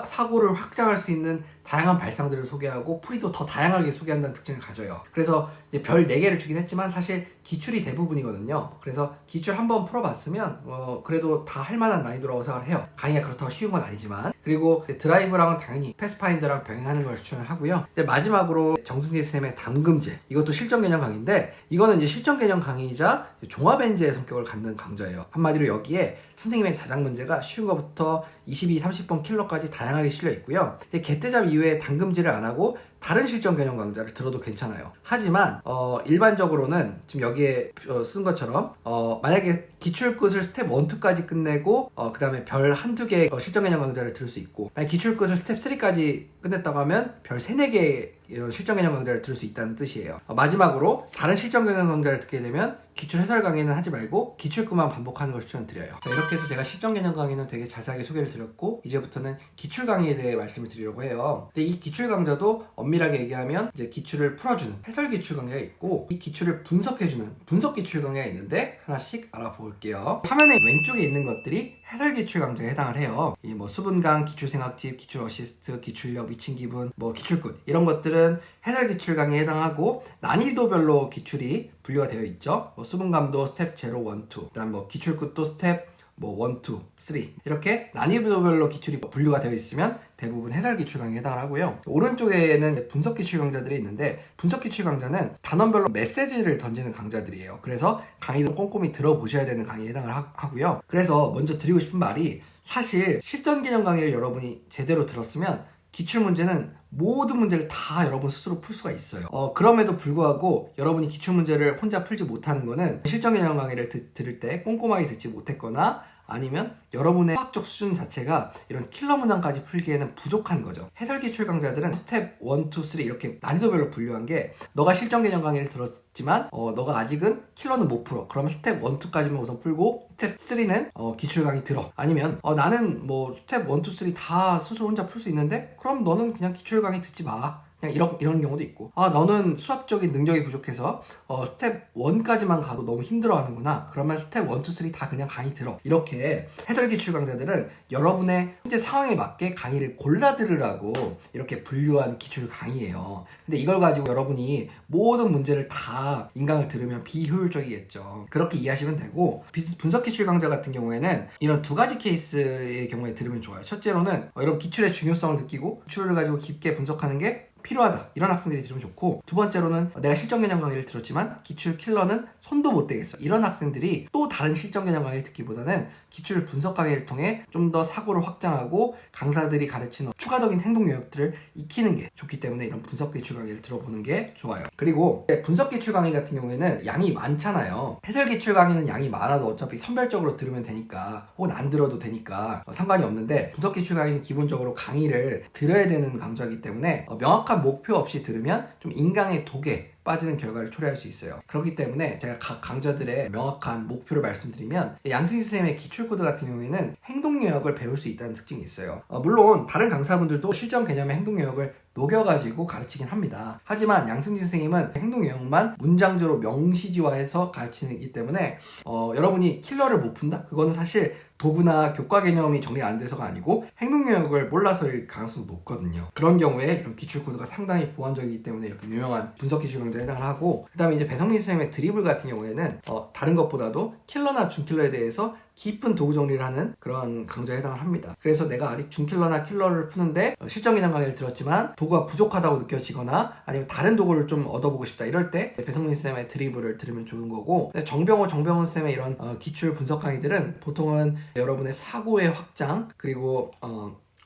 사고를 확장할 수 있는 다양한 발상들을 소개하고 풀이도 더 다양하게 소개한다는 특징을 가져요. 그래서 이제 별 4개를 주긴 했지만 사실 기출이 대부분이거든요. 그래서 기출 한번 풀어봤으면 그래도 다 할만한 난이도라고 생각을 해요. 강의가 그렇다고 쉬운 건 아니지만. 그리고 드라이브랑은 당연히 패스파인더랑 병행하는 걸 추천을 하고요. 이제 마지막으로 정승재 쌤의 담금질, 이것도 실전 개념 강의인데, 이거는 이제 실전 개념 강의이자 종합 엔제의 성격을 갖는 강좌예요. 한마디로 여기에 선생님의 자작 문제가 쉬운 것부터 22, 30번 킬러까지 다양하게 실려 있고요. 개태잡 이후에 담금질을 안 하고 다른 실전 개념 강좌를 들어도 괜찮아요. 하지만 일반적으로는 지금 여기에 쓴 것처럼 만약에 기출 끝을 스텝 1, 2까지 끝내고 그 다음에 별 한두 개 실전 개념 강좌를 들을 수 있고, 만약 기출 끝을 스텝 3까지 끝냈다고 하면 별 3, 4개 실전 개념 강좌를 들을 수 있다는 뜻이에요. 마지막으로 다른 실전 개념 강좌를 듣게 되면 기출 해설 강의는 하지 말고 기출구만 반복하는 걸 추천드려요. 자, 이렇게 해서 제가 실전 개념 강의는 되게 자세하게 소개를 드렸고 이제부터는 기출 강의에 대해 말씀을 드리려고 해요. 근데 이 기출 강좌도 엄밀하게 얘기하면 이제 기출을 풀어주는 해설 기출 강의가 있고 이 기출을 분석해주는 분석 기출 강의가 있는데 하나씩 알아볼게요. 화면의 왼쪽에 있는 것들이 해설 기출 강좌에 해당을 해요. 이 뭐 수분강, 기출 생각집, 기출 어시스트, 기출력, 미친 기분, 뭐 기출굿 이런 것들은 해설 기출 강의에 해당하고 난이도별로 기출이 분류가 되어 있죠. 뭐 수분감도 스텝 0, 1, 2 그다음 뭐 기출굿도 스텝 뭐 1, 2, 3 이렇게 난이도별로 기출이 분류가 되어 있으면 대부분 해설 기출 강의에 해당을 하고요. 오른쪽에는 분석 기출 강좌들이 있는데 분석 기출 강좌는 단원별로 메시지를 던지는 강좌들이에요. 그래서 강의도 꼼꼼히 들어보셔야 되는 강의에 해당을 하고요. 그래서 먼저 드리고 싶은 말이 사실 실전 개념 강의를 여러분이 제대로 들었으면 기출 문제는 모든 문제를 다 여러분 스스로 풀 수가 있어요. 그럼에도 불구하고 여러분이 기출 문제를 혼자 풀지 못하는 거는 실전 개념 강의를 들을 때 꼼꼼하게 듣지 못했거나 아니면 여러분의 수학적 수준 자체가 이런 킬러 문항까지 풀기에는 부족한 거죠. 해설 기출 강좌들은 스텝 1, 2, 3 이렇게 난이도별로 분류한 게 너가 실전 개념 강의를 들었지만 너가 아직은 킬러는 못 풀어. 그러면 스텝 1, 2까지만 우선 풀고 스텝 3는 기출 강의 들어. 아니면 나는 뭐 스텝 1, 2, 3 다 스스로 혼자 풀 수 있는데 그럼 너는 그냥 기출 강의 듣지 마. 그냥 이런 경우도 있고 너는 수학적인 능력이 부족해서 스텝 1까지만 가도 너무 힘들어하는구나. 그러면 스텝 1, 2, 3 다 그냥 강의 들어. 이렇게 해설 기출 강좌들은 여러분의 현재 상황에 맞게 강의를 골라 들으라고 이렇게 분류한 기출 강의예요. 근데 이걸 가지고 여러분이 모든 문제를 다 인강을 들으면 비효율적이겠죠. 그렇게 이해하시면 되고 분석 기출 강좌 같은 경우에는 이런 2가지 케이스의 경우에 들으면 좋아요. 첫째로는 여러분 기출의 중요성을 느끼고 기출을 가지고 깊게 분석하는 게 필요하다 이런 학생들이 들으면 좋고 두 번째로는 내가 실전 개념 강의를 들었지만 기출 킬러는 손도 못 대겠어 이런 학생들이 또 다른 실전 개념 강의를 듣기보다는 기출 분석 강의를 통해 좀 더 사고를 확장하고 강사들이 가르치는 추가적인 행동 영역들을 익히는 게 좋기 때문에 이런 분석 기출 강의를 들어보는 게 좋아요. 그리고 분석 기출 강의 같은 경우에는 양이 많잖아요. 해설 기출 강의는 양이 많아도 어차피 선별적으로 들으면 되니까 혹은 안 들어도 되니까 상관이 없는데 분석 기출 강의는 기본적으로 강의를 들어야 되는 강좌이기 때문에 명확한 목표 없이 들으면 좀 인강의 독에 빠지는 결과를 초래할 수 있어요. 그렇기 때문에 제가 각 강좌들의 명확한 목표를 말씀드리면 양승진 선생님의 기출코드 같은 경우에는 행동 영역을 배울 수 있다는 특징이 있어요. 물론 다른 강사분들도 실전 개념의 행동 영역을 녹여가지고 가르치긴 합니다. 하지만 양승진 선생님은 행동 영역만 문장적으로 명시지화해서 가르치기 때문에 여러분이 킬러를 못 푼다? 그거는 사실 도구나 교과 개념이 정리 안 돼서가 아니고 행동 영역을 몰라서일 가능성이 높거든요. 그런 경우에 이런 기출 코드가 상당히 보완적이기 때문에 이렇게 유명한 분석 기출 강좌에 해당을 하고 그 다음에 이제 배성민 선생님의 드리블 같은 경우에는 다른 것보다도 킬러나 준킬러에 대해서 깊은 도구 정리를 하는 그런 강좌에 해당을 합니다. 그래서 내가 아직 준킬러나 킬러를 푸는데 실전 개념 강의를 들었지만 도구가 부족하다고 느껴지거나 아니면 다른 도구를 좀 얻어보고 싶다 이럴 때 배성민 쌤의 드리블을 들으면 좋은 거고 정병훈 쌤의 이런 기출 분석 강의들은 보통은 여러분의 사고의 확장 그리고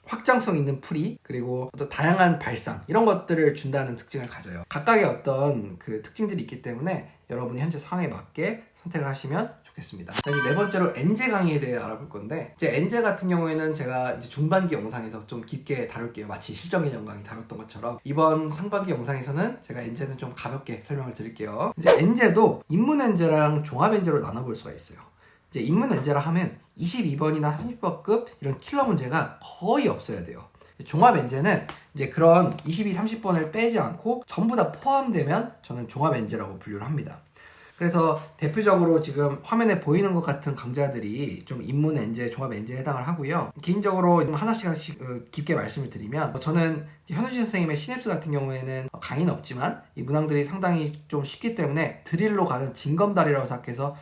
확장성 있는 풀이 그리고 또 다양한 발상 이런 것들을 준다는 특징을 가져요. 각각의 어떤 그 특징들이 있기 때문에 여러분이 현재 상황에 맞게 선택을 하시면 좋겠습니다. 자, 이제 네 번째로 엔제 강의에 대해 알아볼 건데 이제 엔제 같은 경우에는 제가 이제 중반기 영상에서 좀 깊게 다룰게요. 마치 실전 개념 강의 다뤘던 것처럼 이번 상반기 영상에서는 제가 엔제는 좀 가볍게 설명을 드릴게요. 이제 엔제도 인문 엔제랑 종합 엔제로 나눠볼 수가 있어요. 이제 인문 엔제라 하면 22번이나 30번급 이런 킬러 문제가 거의 없어야 돼요. 종합 엔제는 이제 그런 22, 30번을 빼지 않고 전부 다 포함되면 저는 종합 엔제라고 분류를 합니다. 그래서 대표적으로 지금 화면에 보이는 것 같은 강좌들이 좀 인문 엔제, 종합 엔제에 해당을 하고요. 개인적으로 하나씩 깊게 말씀을 드리면 저는 현우진 선생님의 시냅스 같은 경우에는 강의는 없지만 이 문항들이 상당히 좀 쉽기 때문에 드릴로 가는 징검다리라고 생각해서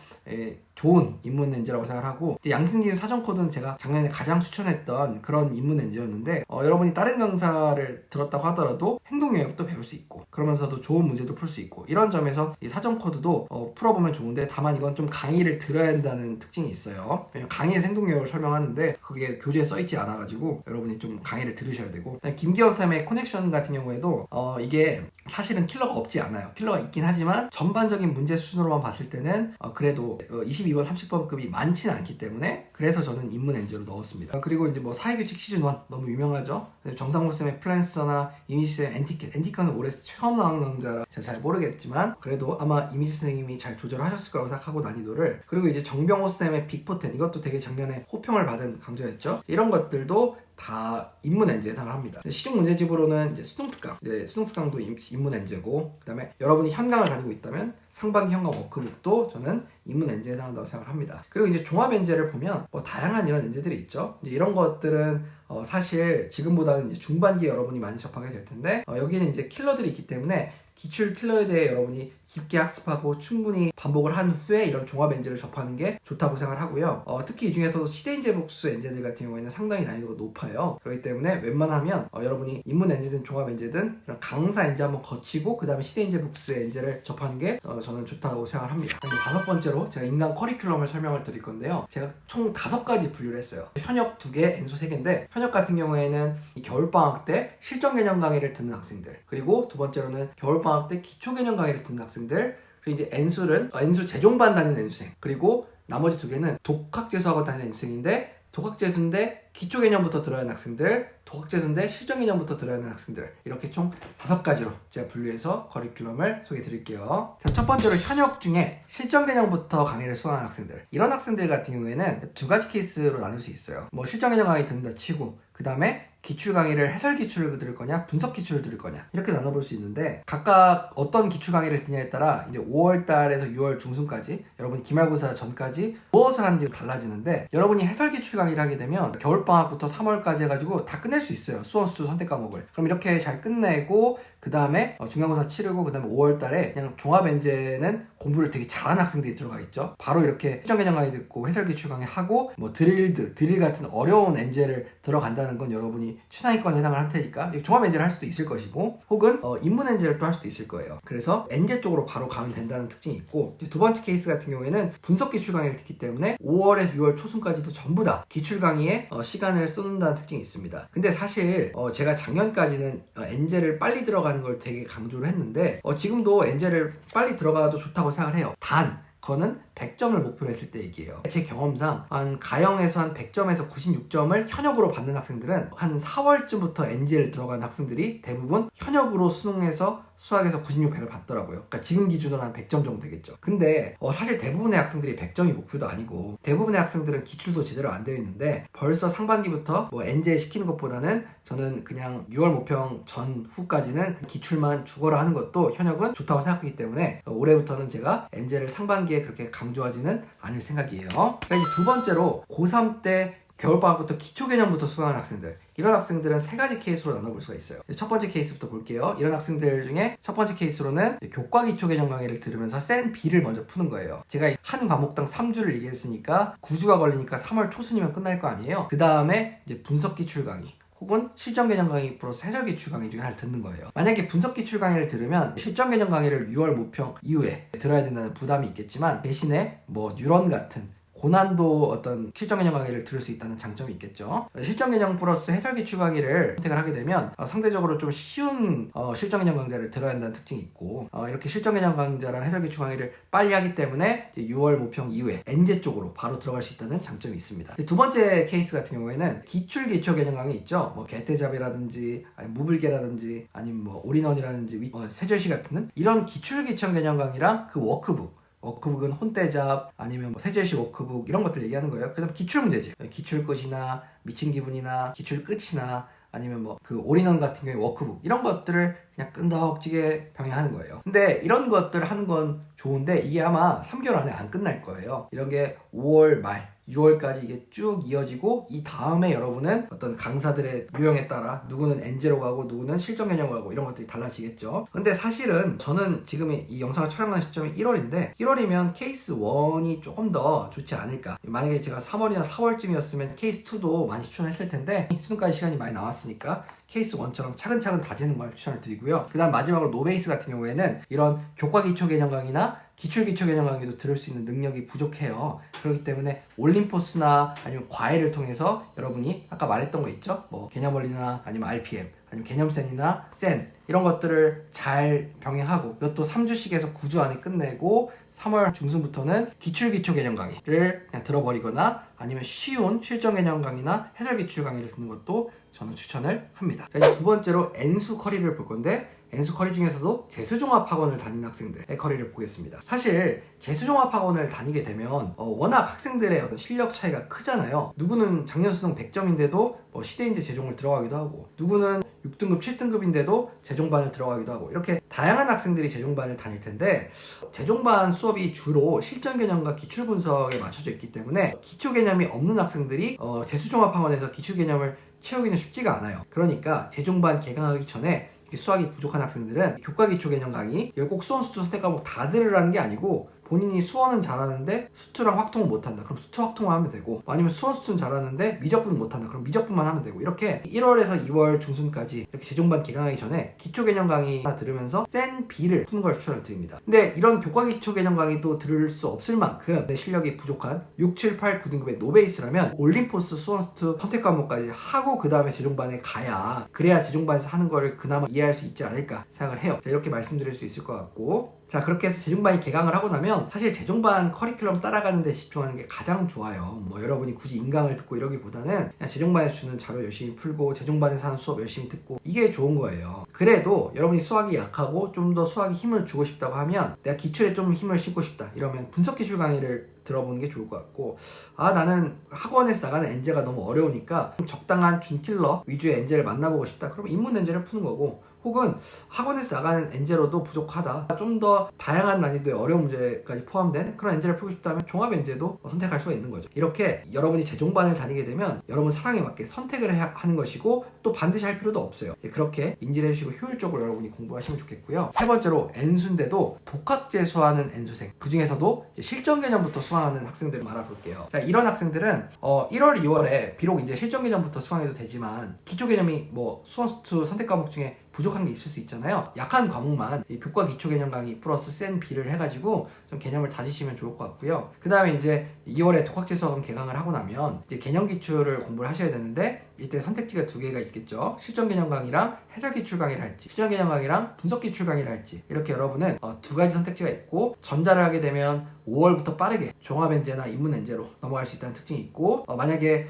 좋은 인문 엔제라고 생각을 하고 양승진 사전 코드는 제가 작년에 가장 추천했던 그런 인문 엔제였는데 여러분이 다른 강사를 들었다고 하더라도 행동 영역도 배울 수 있고 그러면서도 좋은 문제도 풀 수 있고 이런 점에서 이 사전 코드도 풀어보면 좋은데 다만 이건 좀 강의를 들어야 한다는 특징이 있어요. 왜냐면 강의에서 행동 영역을 설명하는데 그게 교재에 써있지 않아가지고 여러분이 좀 강의를 들으셔야 되고 김기현 쌤의 커넥션 같은 경우에도 이게 사실은 킬러가 없지 않아요. 킬러가 있긴 하지만 전반적인 문제 수준으로만 봤을 때는 그래도 22번 30번급이 많지는 않기 때문에 그래서 저는 입문 엔제로 넣었습니다. 그리고 이제 뭐 사회규칙 시즌 1 너무 유명하죠. 정상모쌤의 플랜서나 이미지쌤 엔티카는 올해 처음 나온 강좌라 제가 잘 모르겠지만 그래도 아마 이미지 선생님이 잘 조절을 하셨을 거라고 생각하고 난이도를. 그리고 이제 정병호쌤의 빅포텐, 이것도 되게 작년에 호평을 받은 강좌였죠. 이런 것들도 다 입문 엔제에 해당을 합니다. 시중 문제집으로는 이제 수능특강, 수능특강도 입문 엔제고, 그 다음에 여러분이 현강을 가지고 있다면 상반기 현강 워크북도 저는 입문 엔제에 해당한다고 생각을 합니다. 그리고 이제 종합 엔제를 보면 뭐 다양한 이런 엔제들이 있죠. 이제 이런 것들은 사실 지금보다는 이제 중반기에 여러분이 많이 접하게 될 텐데 여기는 이제 킬러들이 있기 때문에 기출 킬러에 대해 여러분이 깊게 학습하고 충분히 반복을 한 후에 이런 종합 엔제를 접하는 게 좋다고 생각을 하고요. 특히 이 중에서도 시대인재 복수 엔제들 같은 경우에는 상당히 난이도가 높아요. 그렇기 때문에 웬만하면 여러분이 입문 엔제든 종합 엔제든 이런 강사 엔제 한번 거치고 그 다음에 시대인재 복수 엔제를 접하는 게 저는 좋다고 생각을 합니다. 그리고 5번째로 제가 인강 커리큘럼을 설명을 드릴 건데요. 제가 총 5가지 분류를 했어요. 현역 2개, 엔수 3개인데 현역 같은 경우에는 이 겨울방학 때 실전 개념 강의를 듣는 학생들, 그리고 두 번째로는 겨울방학 때 기초 개념 강의를 듣는 학생들, 그리고 이제 엔수는 엔수 재종반 다니는 엔수생, 그리고 나머지 2개는 독학재수학원 다니는 엔수생인데 독학재수인데 기초 개념부터 들어야 하는 학생들, 독학재수인데 실전 개념부터 들어야 하는 학생들, 이렇게 총 5가지로 제가 분류해서 커리큘럼을 소개해 드릴게요. 자, 첫 번째로 현역 중에 실전 개념부터 강의를 수강하는 학생들, 이런 학생들 같은 경우에는 2가지 케이스로 나눌 수 있어요. 뭐 실전 개념 강의 듣는다 치고 그 다음에 기출 강의를 해설 기출을 들을 거냐 분석 기출을 들을 거냐 이렇게 나눠볼 수 있는데, 각각 어떤 기출 강의를 듣냐에 따라 이제 5월 달에서 6월 중순까지 여러분이 기말고사 전까지 무엇을 하는지 달라지는데, 여러분이 해설 기출 강의를 하게 되면 겨울방학부터 3월까지 해가지고 다 끝낼 수 있어요. 수원수 선택 과목을. 그럼 이렇게 잘 끝내고 그 다음에 중간고사 치르고 그 다음에 5월 달에 그냥 종합 엔제는 공부를 되게 잘하는 학생들이 들어가겠죠. 바로 이렇게 실전 개념 강의 듣고 해설 기출 강의 하고 뭐 드릴 같은 어려운 엔제를 들어간다는 건 여러분이 최상위권에 해당을 할 테니까 종합 엔제를 할 수도 있을 것이고, 혹은 입문 엔제를 또 할 수도 있을 거예요. 그래서 엔제 쪽으로 바로 가면 된다는 특징이 있고, 두 번째 케이스 같은 경우에는 분석 기출 강의를 듣기 때문에 5월에서 6월 초순까지도 전부 다 기출 강의에 시간을 쏟는다는 특징이 있습니다. 근데 사실 제가 작년까지는 엔제를 빨리 들어가는 걸 되게 강조를 했는데 지금도 엔제를 빨리 들어가도 좋다고 생각을 해요. 단 그거는 100점을 목표로 했을 때 얘기예요. 제 경험상 한 가형에서 한 100점에서 96점을 현역으로 받는 학생들은 한 4월쯤부터 엔제를 들어가는 학생들이 대부분 현역으로 수능에서 수학에서 96, 100을 받더라고요. 그러니까 지금 기준으로 한 100점 정도 되겠죠. 근데 사실 대부분의 학생들이 100점이 목표도 아니고 대부분의 학생들은 기출도 제대로 안 되어 있는데 벌써 상반기부터 뭐 엔제 시키는 것보다는 저는 그냥 6월 모평 전후까지는 기출만 죽어라 하는 것도 현역은 좋다고 생각하기 때문에 올해부터는 제가 엔제를 상반기에 그렇게 강조하지는 않을 생각이에요. 자, 이제 두 번째로 고3 때 겨울방학부터 기초 개념부터 수강하는 학생들, 이런 학생들은 3가지 케이스로 나눠볼 수가 있어요. 첫 번째 케이스부터 볼게요. 이런 학생들 중에 첫 번째 케이스로는 교과 기초 개념 강의를 들으면서 센 B를 먼저 푸는 거예요. 제가 한 과목당 3주를 얘기했으니까 9주가 걸리니까 3월 초순이면 끝날 거 아니에요. 그 다음에 이제 분석 기출 강의 혹은 실전 개념 강의 플러스 해설 기출 강의 중에 하나를 듣는 거예요. 만약에 분석 기출 강의를 들으면 실전 개념 강의를 6월 모평 이후에 들어야 된다는 부담이 있겠지만, 대신에 뭐 뉴런 같은 고난도 어떤 실전 개념 강의를 들을 수 있다는 장점이 있겠죠. 실전 개념 플러스 해설 기출 강의를 선택을 하게 되면 상대적으로 좀 쉬운 실전 개념 강좌를 들어야 한다는 특징이 있고, 이렇게 실전 개념 강좌랑 해설 기출 강의를 빨리 하기 때문에 이제 6월 모평 이후에 엔제 쪽으로 바로 들어갈 수 있다는 장점이 있습니다. 두 번째 케이스 같은 경우에는 기출 기초 개념 강의 있죠. 뭐 개태잡이라든지 아니면 무불개라든지 아니면 뭐 올인원이라든지 세절시 같은 이런 기출 기초 개념 강의랑 그 워크북은 혼대잡 아니면 뭐 세제시 워크북 이런 것들 얘기하는 거예요. 그 다음 기출 문제집, 기출 끝이나 미친 기분이나 기출 끝이나 아니면 뭐 그 올인원 같은 경우에 워크북 이런 것들을 그냥 끈덕지게 병행하는 거예요. 근데 이런 것들 하는 건 좋은데 이게 아마 3개월 안에 안 끝날 거예요. 이런 게 5월 말 6월까지 이게 쭉 이어지고, 이 다음에 여러분은 어떤 강사들의 유형에 따라 누구는 엔제로 가고 누구는 실전 개념으로 가고 이런 것들이 달라지겠죠. 근데 사실은 저는 지금 이 영상을 촬영하는 시점이 1월인데 1월이면 케이스 1이 조금 더 좋지 않을까. 만약에 제가 3월이나 4월쯤이었으면 케이스 2도 많이 추천했을 텐데 수능까지 시간이 많이 남았으니까 케이스 1처럼 차근차근 다지는 걸 추천을 드리고요. 그 다음 마지막으로 노베이스 같은 경우에는 이런 교과 기초 개념 강의나 기출 기초 개념 강의도 들을 수 있는 능력이 부족해요. 그렇기 때문에 올림포스나 아니면 과외를 통해서 여러분이 아까 말했던 거 있죠? 뭐 개념 원리나 아니면 RPM 아니면 개념센이나 센 이런 것들을 잘 병행하고 이것도 3주씩 해서 9주 안에 끝내고 3월 중순부터는 기출 개념 강의를 그냥 들어버리거나 아니면 쉬운 실전 개념 강의나 해설 기출 강의를 듣는 것도 저는 추천을 합니다. 자, 이제 두 번째로 N수 커리를 볼 건데 N수 커리 중에서도 재수종합학원을 다니는 학생들의 커리를 보겠습니다. 사실 재수종합학원을 다니게 되면 워낙 학생들의 어떤 실력 차이가 크잖아요. 누구는 작년 수능 100점인데도 시대인재 재종을 들어가기도 하고, 누구는 6등급, 7등급인데도 재종반을 들어가기도 하고, 이렇게 다양한 학생들이 재종반을 다닐 텐데, 재종반 수업이 주로 실전 개념과 기출 분석에 맞춰져 있기 때문에 기초 개념이 없는 학생들이 재수종합학원에서 기출 개념을 채우기는 쉽지가 않아요. 그러니까 재종반 개강하기 전에 수학이 부족한 학생들은 교과 기초 개념 강의, 이걸 꼭 수원, 수투 선택 과목 다 들으라는 게 아니고, 본인이 수원은 잘하는데 수투랑 확통은 못한다, 그럼 수투 확통만 하면 되고, 아니면 수원, 수투는 잘하는데 미적분은 못한다, 그럼 미적분만 하면 되고, 이렇게 1월에서 2월 중순까지 이렇게 재종반 개강하기 전에 기초 개념 강의 하나 들으면서 센 B를 푸는 걸 추천을 드립니다. 근데 이런 교과 기초 개념 강의도 들을 수 없을 만큼 내 실력이 부족한 6, 7, 8, 9등급의 노베이스라면 올림포스, 수원, 수투 선택 과목까지 하고 그 다음에 재종반에 가야, 그래야 재종반에서 하는 거를 그나마 이해할 수 있지 않을까 생각을 해요. 자, 이렇게 말씀드릴 수 있을 것 같고, 자, 그렇게 해서 재종반이 개강을 하고 나면 사실 재종반 커리큘럼 따라가는 데 집중하는 게 가장 좋아요. 여러분이 굳이 인강을 듣고 이러기보다는 그냥 재종반에서 주는 자료 열심히 풀고 재종반에서 하는 수업 열심히 듣고, 이게 좋은 거예요. 그래도 여러분이 수학이 약하고 좀 더 수학에 힘을 주고 싶다고 하면, 내가 기출에 좀 힘을 싣고 싶다 이러면 분석 기출 강의를 들어보는 게 좋을 것 같고, 나는 학원에서 나가는 엔제가 너무 어려우니까 좀 적당한 준킬러 위주의 엔제를 만나보고 싶다, 그러면 인문 엔제를 푸는 거고, 혹은 학원에서 나가는 엔제로도 부족하다, 좀 더 다양한 난이도의 어려운 문제까지 포함된 그런 엔제를 풀고 싶다면 종합 엔제도 선택할 수가 있는 거죠. 이렇게 여러분이 재종반을 다니게 되면 여러분 사랑에 맞게 선택을 하는 것이고, 또 반드시 할 필요도 없어요. 그렇게 인지를 해주시고 효율적으로 여러분이 공부하시면 좋겠고요. 세 번째로 N수인데도 독학재수하는 N수생, 그 중에서도 실전 개념부터 수강하는 학생들을 알아볼게요. 자, 이런 학생들은 1월, 2월에 비록 이제 실전 개념부터 수강해도 되지만 기초 개념이 수원, 수투 선택 과목 중에 부족한 게 있을 수 있잖아요. 약한 과목만 이 교과 기초 개념 강의 플러스 센 B를 해가지고 좀 개념을 다지시면 좋을 것 같고요. 그 다음에 이제 2월에 독학재수학원 개강을 하고 나면 이제 개념 기출을 공부를 하셔야 되는데, 이때 선택지가 두 개가 있겠죠. 실전 개념 강의랑 해설 기출 강의를 할지, 실전 개념 강의랑 분석 기출 강의를 할지, 이렇게 여러분은 두 가지 선택지가 있고, 전자를 하게 되면 5월부터 빠르게 종합 엔제나 인문 엔제로 넘어갈 수 있다는 특징이 있고, 만약에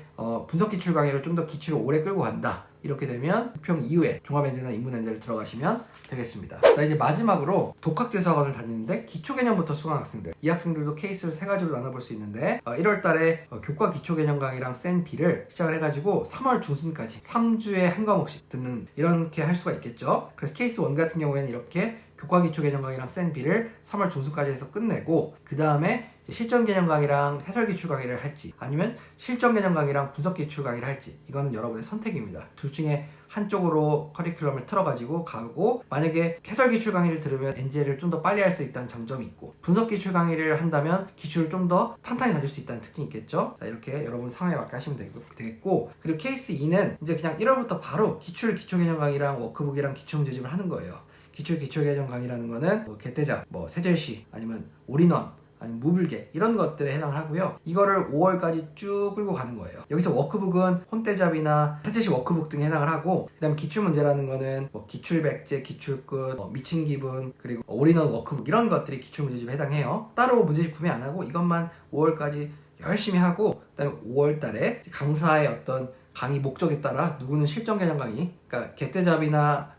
분석 기출 강의를 좀 더 기출을 오래 끌고 간다, 이렇게 되면 부평 이후에 종합 엔제나 인문 엔제를 들어가시면 되겠습니다. 자, 이제 마지막으로 독학재수학원을 다니는데 기초 개념부터 수강 학생들, 이 학생들도 케이스를 세 가지로 나눠볼 수 있는데, 1월 달에 교과 기초 개념 강의랑 센 B를 시작을 해가지고 3월 중순까지 3주에 한 과목씩 듣는, 이렇게 할 수가 있겠죠. 그래서 케이스 1 같은 경우에는 이렇게 교과 기초 개념 강의랑 센 B를 3월 중순까지 해서 끝내고, 그 다음에 실전 개념 강의랑 해설 기출 강의를 할지, 아니면 실전 개념 강의랑 분석 기출 강의를 할지, 이거는 여러분의 선택입니다. 둘 중에 한쪽으로 커리큘럼을 틀어가지고 가고, 만약에 해설 기출 강의를 들으면 엔제를 좀 더 빨리 할 수 있다는 장점이 있고, 분석 기출 강의를 한다면 기출을 좀 더 탄탄히 다질 수 있다는 특징이 있겠죠. 자, 이렇게 여러분 상황에 맞게 하시면 되겠고, 그리고 케이스 2는 이제 그냥 1월부터 바로 기출 기초 개념 강의랑 워크북이랑 기출 문제집을 하는 거예요. 기출 기초 개념 강의라는 거는 개태작, 세절시, 아니면 올인원, 아니면 무불계, 이런 것들에 해당을 하고요. 이거를 5월까지 쭉 끌고 가는 거예요. 여기서 워크북은 혼대잡이나 세제시 워크북 등에 해당을 하고, 그 다음에 기출문제라는 거는 기출백제, 기출끝, 미친 기분, 그리고 올인원 워크북, 이런 것들이 기출문제집에 해당해요. 따로 문제집 구매 안 하고 이것만 5월까지 열심히 하고, 그 다음에 5월 달에 강사의 어떤 강의 목적에 따라 누구는 실전 개념 강의, 그러니까 개태잡이나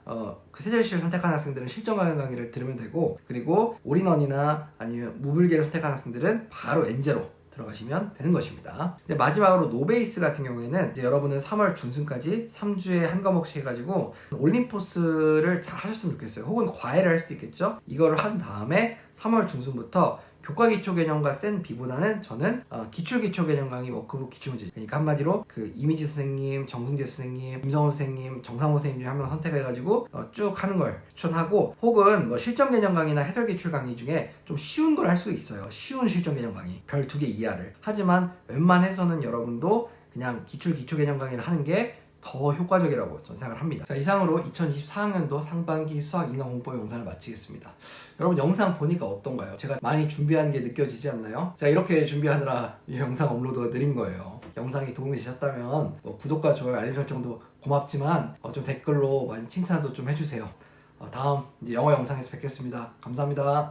그 세제시를 선택한 학생들은 실전 개념 강의를 들으면 되고, 그리고 올인원이나 아니면 무불계를 선택한 학생들은 바로 엔제로 들어가시면 되는 것입니다. 이제 마지막으로 노베이스 같은 경우에는 이제 여러분은 3월 중순까지 3주에 한 과목씩 해가지고 올림포스를 잘 하셨으면 좋겠어요. 혹은 과외를 할 수도 있겠죠. 이거를 한 다음에 3월 중순부터 교과 기초 개념과 센 B보다는 저는 기출 기초 개념 강의 워크북 기출문제, 그러니까 한마디로 그 이미지 선생님, 정승재 선생님, 김성호 선생님, 정상호 선생님 중에 한 명 선택해가지고 쭉 하는 걸 추천하고, 혹은 실전 개념 강의나 해설 기출 강의 중에 좀 쉬운 걸 할 수 있어요. 쉬운 실전 개념 강의 별 2개 이하를. 하지만 웬만해서는 여러분도 그냥 기출 기초 개념 강의를 하는 게 더 효과적이라고 저는 생각을 합니다. 자, 이상으로 2024학년도 상반기 수학 인강 공법 영상을 마치겠습니다. 여러분 영상 보니까 어떤가요? 제가 많이 준비한 게 느껴지지 않나요? 자, 이렇게 준비하느라 이 영상 업로드가 느린 거예요. 영상이 도움이 되셨다면 구독과 좋아요, 알림 설정도 고맙지만 좀 댓글로 많이 칭찬도 좀 해주세요. 다음 이제 영어 영상에서 뵙겠습니다. 감사합니다.